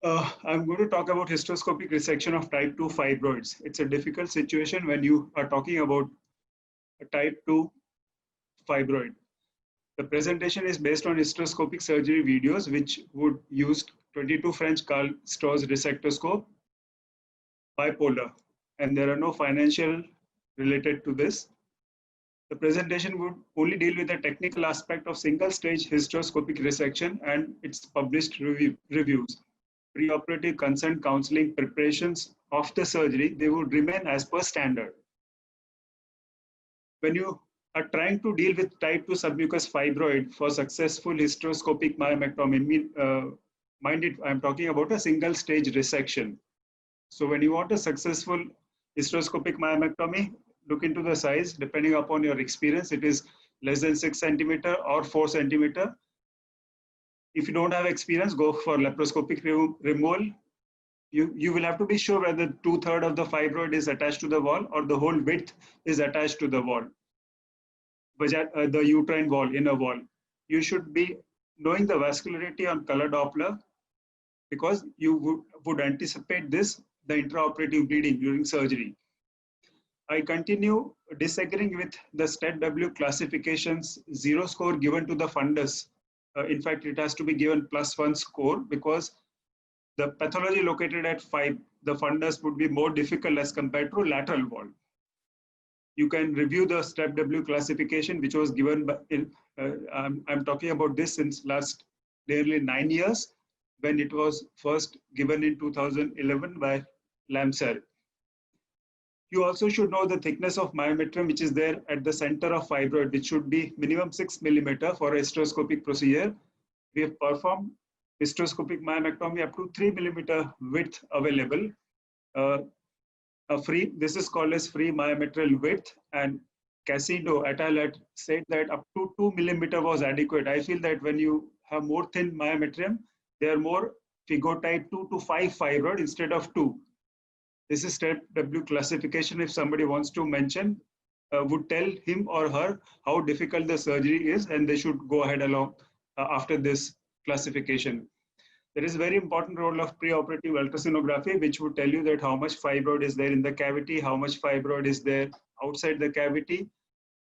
I'm going to talk about hysteroscopic resection of type 2 fibroids. It's a difficult situation when you are talking about a type 2 fibroid. The presentation is based on hysteroscopic surgery videos, which would use 22 French Karl Storz resectoscope, bipolar, and there are no financial related to this. The presentation would only deal with the technical aspect of single stage hysteroscopic resection and its published reviews. Preoperative consent counseling preparations of the surgery, they would remain as per standard. When you are trying to deal with type 2 submucous fibroid for successful hysteroscopic myomectomy, mind it, I'm talking about a single stage resection. So when you want a successful hysteroscopic myomectomy, look into the size. Depending upon your experience, it is less than 6 centimeter or 4 centimeter. If you don't have experience, go for laparoscopic removal. You will have to be sure whether 2/3 of the fibroid is attached to the wall or the whole width is attached to the wall, the uterine wall, inner wall. You should be knowing the vascularity on color Doppler because you would anticipate this, the intraoperative bleeding during surgery. I continue disagreeing with the STAT-W classifications 0 score given to the fundus. In fact, it has to be given +1 score because the pathology located at 5, the fundus would be more difficult as compared to lateral wall. You can review the STAT-W classification, which was given by, I'm talking about this since last nearly 9 years, when it was first given in 2011 by Lamser. You also should know the thickness of myometrium, which is there at the center of fibroid, which should be minimum 6 millimeter for a hysteroscopic procedure. We have performed hysteroscopic myomectomy up to 3 millimeter width available. This is called as free myometrial width, and Casido et al. Had said that up to 2 millimeter was adequate. I feel that when you have more thin myometrium, they are more phagotype 2 to 5 fibroid instead of 2. This is STAT-W classification. If somebody wants to mention, would tell him or her how difficult the surgery is, and they should go ahead along after this classification. There is a very important role of preoperative ultrasonography, which would tell you that how much fibroid is there in the cavity, how much fibroid is there outside the cavity.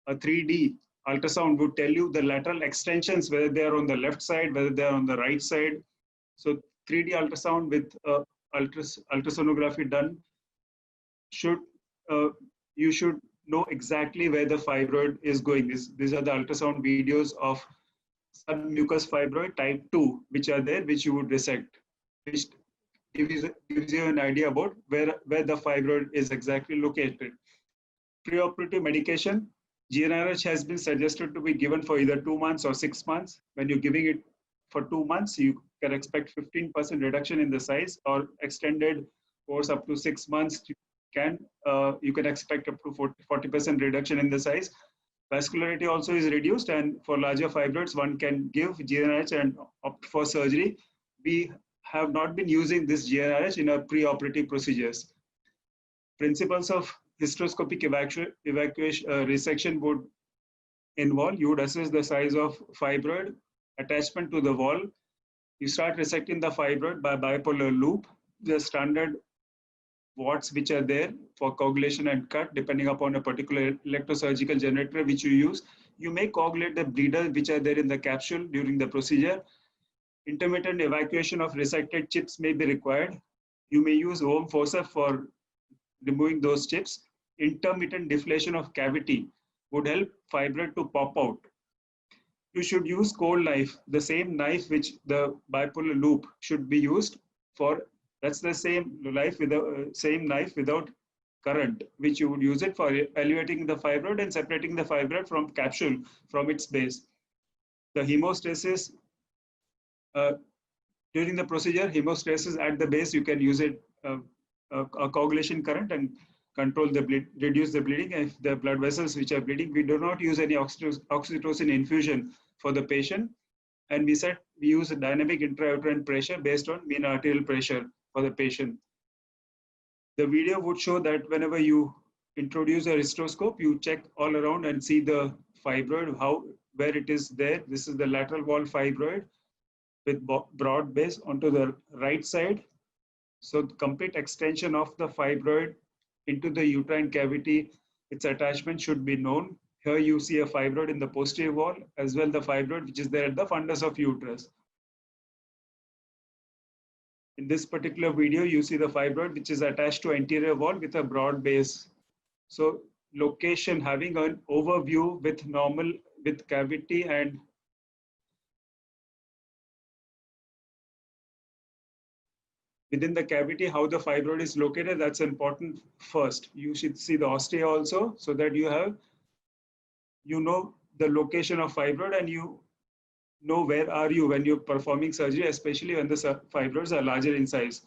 A 3D ultrasound would tell you the lateral extensions, whether they are on the left side, whether they are on the right side. So 3D ultrasound with ultrasonography done you should know exactly where the fibroid is going. These are the ultrasound videos of submucous fibroid type 2, which are there, which you would resect, which gives you an idea about where the fibroid is exactly located. Preoperative medication, GnRH has been suggested to be given for either 2 months or 6 months. When you're giving it for 2 months, you can expect 15% reduction in the size, or extended course up to 6 months, you can expect up to 40% reduction in the size. Vascularity also is reduced, and for larger fibroids, one can give GnRH and opt for surgery. We have not been using this GnRH in our preoperative procedures. Principles of hysteroscopic resection would involve, you would assess the size of fibroid, attachment to the wall. You start resecting the fibroid by bipolar loop. The standard watts which are there for coagulation and cut, depending upon a particular electrosurgical generator which you use. You may coagulate the bleeders which are there in the capsule during the procedure. Intermittent evacuation of resected chips may be required. You may use Ohm forceps for removing those chips. Intermittent deflation of cavity would help fibroid to pop out. You should use cold knife, the same knife which the bipolar loop should be used for. That's the same knife without current, which you would use it for elevating the fibroid and separating the fibroid from capsule from its base. The hemostasis during the procedure, hemostasis at the base, you can use it a coagulation current and control the reduce the bleeding. If the blood vessels which are bleeding, we do not use any oxytocin infusion for the patient, and we use a dynamic intrauterine pressure based on mean arterial pressure for the patient. The video would show that whenever you introduce a hysteroscope, you check all around and see the fibroid, where it is there. This is the lateral wall fibroid. with broad base onto the right side. So the complete extension of the fibroid into the uterine cavity, its attachment should be known. Here you see a fibroid in the posterior wall, as well the fibroid which is there at the fundus of uterus. In this particular video, you see the fibroid which is attached to anterior wall with a broad base. So location, having an overview with normal, with cavity and within the cavity, how the fibroid is located, that's important first. You should see the ostia also, so that you know the location of fibroid and you know where are you when you're performing surgery, especially when the fibroids are larger in size.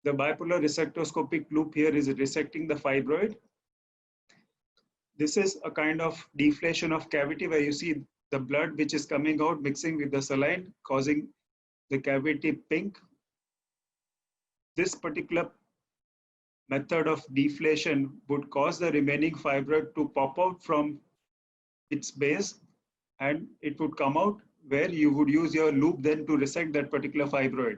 The bipolar resectoscopic loop here is resecting the fibroid. This is a kind of deflation of cavity where you see the blood which is coming out mixing with the saline, causing the cavity pink. This particular method of deflation would cause the remaining fibroid to pop out from its base, and it would come out where you would use your loop then to resect that particular fibroid.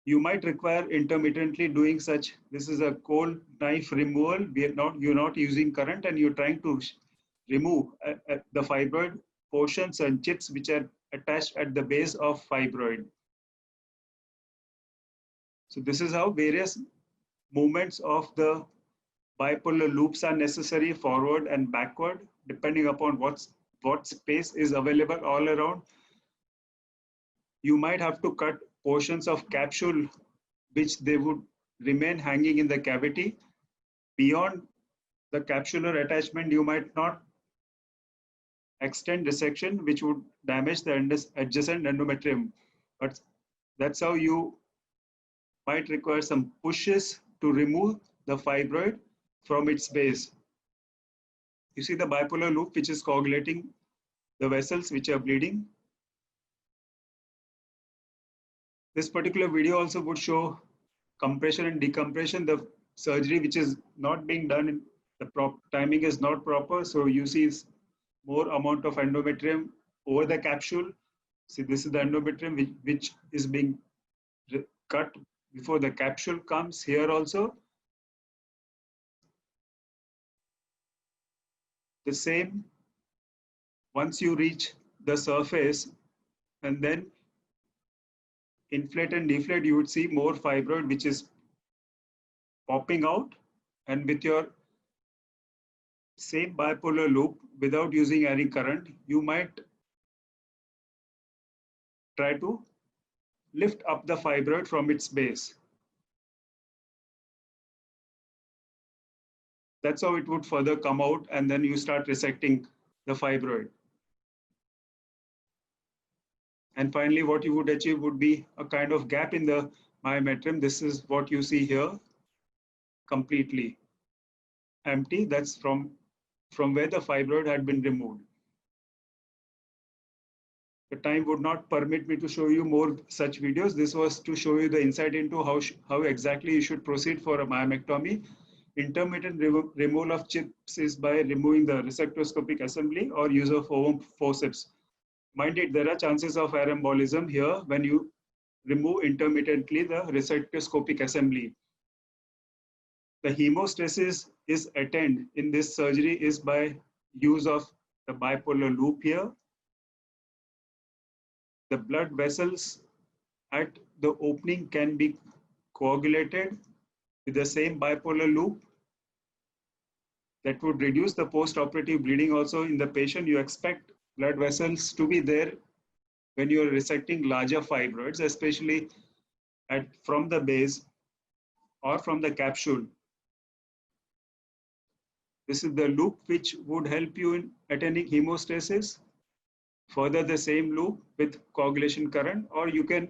You might require intermittently doing such. This is a cold knife removal. You're not using current and you're trying to remove the fibroid portions and chips which are attached at the base of fibroid. So this is how various movements of the bipolar loops are necessary, forward and backward, depending upon what space is available all around. You might have to cut portions of capsule which they would remain hanging in the cavity. Beyond the capsular attachment, you might not extend resection, which would damage the adjacent endometrium. But that's how you might require some pushes to remove the fibroid from its base. You see the bipolar loop which is coagulating the vessels which are bleeding. This particular video also would show compression and decompression, the surgery which is not being done, in the timing is not proper. So you see more amount of endometrium over the capsule. See, this is the endometrium which is being cut before the capsule comes here also. The same, once you reach the surface and then inflate and deflate, you would see more fibroid which is popping out, and with your same bipolar loop without using any current, you might try to lift up the fibroid from its base. That's how it would further come out, and then you start resecting the fibroid. And finally, what you would achieve would be a kind of gap in the myometrium. This is what you see here, completely empty. That's from where the fibroid had been removed. The time would not permit me to show you more such videos. This was to show you the insight into how exactly you should proceed for a myomectomy. Intermittent removal of chips is by removing the resectoscopic assembly or use of ovum forceps. Mind it, there are chances of air embolism here when you remove intermittently the resectoscopic assembly. The hemostasis is attained in this surgery is by use of the bipolar loop here. The blood vessels at the opening can be coagulated with the same bipolar loop. That would reduce the post-operative bleeding also in the patient. You expect blood vessels to be there when you are resecting larger fibroids, especially from the base or from the capsule. This is the loop which would help you in attaining hemostasis. Further, the same loop with coagulation current, or you can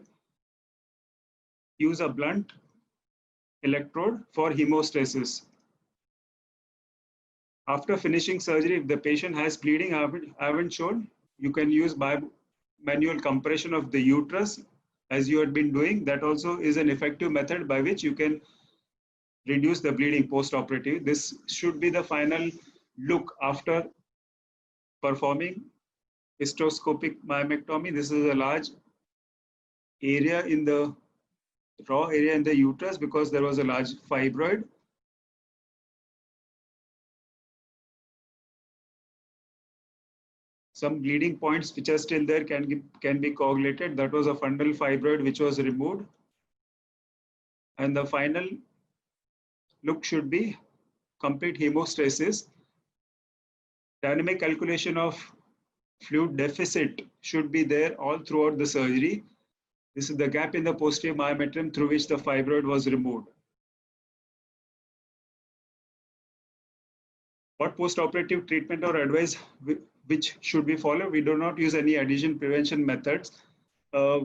use a blunt electrode for hemostasis. After finishing surgery, if the patient has bleeding, I haven't shown, you can use manual compression of the uterus as you had been doing. That also is an effective method by which you can reduce the bleeding post-operative. This should be the final look after performing hysteroscopic myomectomy. This is a large area in the raw area in the uterus because there was a large fibroid. Some bleeding points which are still there can be coagulated. That was a fundal fibroid which was removed. And the final look should be complete hemostasis. Dynamic calculation of fluid deficit should be there all throughout the surgery. This is the gap in the posterior myometrium through which the fibroid was removed. What post-operative treatment or advice which should be followed? We do not use any adhesion prevention methods.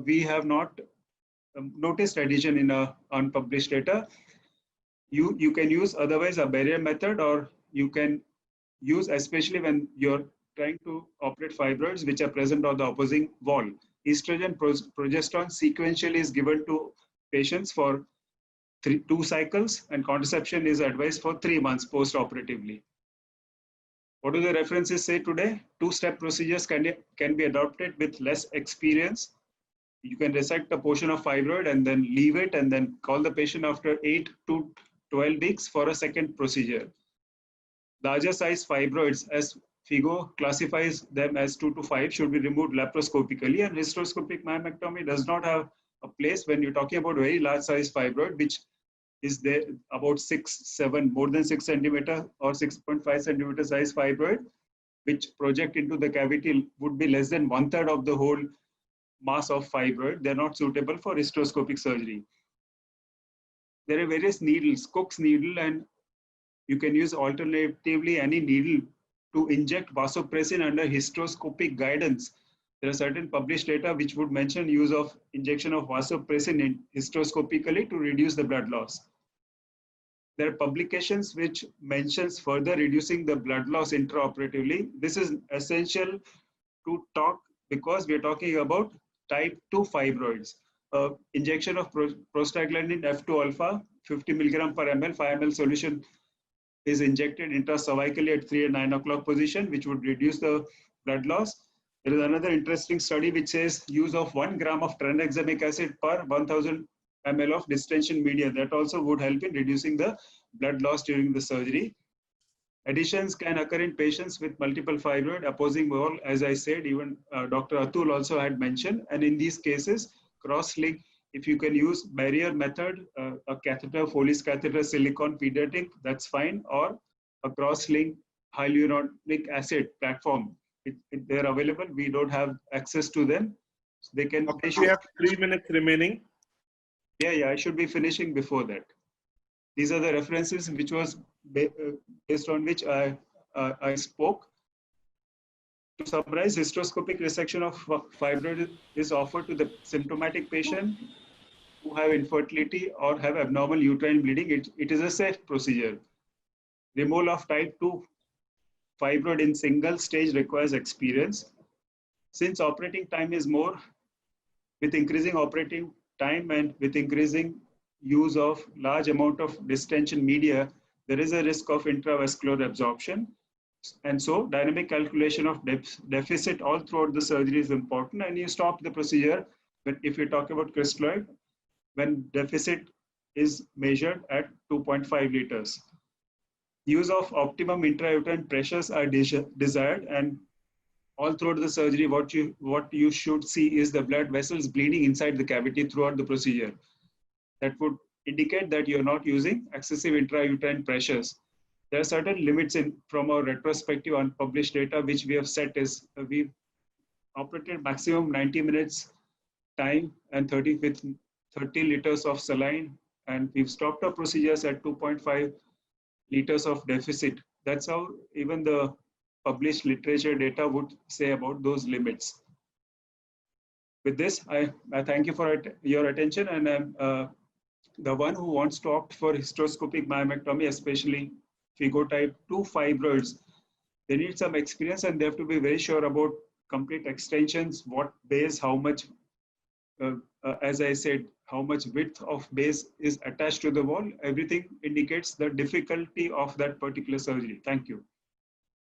We have not noticed adhesion in unpublished data. You can use otherwise a barrier method, or you can use, especially when you're trying to operate fibroids which are present on the opposing wall. Estrogen, progesterone sequentially is given to patients for 2 cycles, and contraception is advised for 3 months post-operatively. What do the references say today? 2-step procedures can be adopted with less experience. You can resect a portion of fibroid and then leave it and then call the patient after 8 to 12 weeks for a second procedure. Larger size fibroids, as FIGO classifies them as 2 to 5, should be removed laparoscopically, and hysteroscopic myomectomy does not have a place when you're talking about very large size fibroid, which is there about 6, 7, more than 6 centimeter or 6.5 centimeter size fibroid, which project into the cavity would be less than 1/3 of the whole mass of fibroid. They're not suitable for hysteroscopic surgery. There are various needles, Cook's needle, and you can use alternatively any needle to inject vasopressin under hysteroscopic guidance. There are certain published data which would mention use of injection of vasopressin hysteroscopically to reduce the blood loss. There are publications which mentions further reducing the blood loss intraoperatively. This is essential to talk because we are talking about type 2 fibroids. Injection of prostaglandin F2 alpha, 50 milligram per ml, 5 ml solution is injected intracervically at 3 and 9 o'clock position, which would reduce the blood loss. There is another interesting study which says use of 1 gram of tranexamic acid per 1000 ml of distension media. That also would help in reducing the blood loss during the surgery. Adhesions can occur in patients with multiple fibroid opposing wall, as I said, even Dr. Atul also had mentioned. And in these cases, cross-link, if you can use barrier method, a catheter, Foley's catheter, silicone pediatric, that's fine, or a cross-link hyaluronic acid platform. If they're available, we don't have access to them. So they can. Okay, we have 3 minutes remaining. Yeah, I should be finishing before that. These are the references which was based on which I spoke. To summarize, hysteroscopic resection of fibroid is offered to the symptomatic patient who have infertility or have abnormal uterine bleeding. It is a safe procedure. Removal of type 2 fibroid in single stage requires experience. Since operating time is more, with increasing operating time and with increasing use of large amount of distension media, there is a risk of intravascular absorption. And so dynamic calculation of deficit all throughout the surgery is important, and you stop the procedure when, if you talk about crystalloid, when deficit is measured at 2.5 liters. Use of optimum intrauterine pressures are desired, and all throughout the surgery, what you should see is the blood vessels bleeding inside the cavity throughout the procedure. That would indicate that you're not using excessive intrauterine pressures. There are certain limits from our retrospective unpublished data, which we have set is we've operated maximum 90 minutes time and 30 liters of saline, and we've stopped our procedures at 2.5 liters of deficit. That's how even the published literature data would say about those limits. With this, I thank you for your attention, and I'm the one who wants to opt for hysteroscopic myomectomy, especially FIGO type 2 fibroids. They need some experience, and they have to be very sure about complete extensions, what base, how much, as I said, how much width of base is attached to the wall. Everything indicates the difficulty of that particular surgery. Thank you.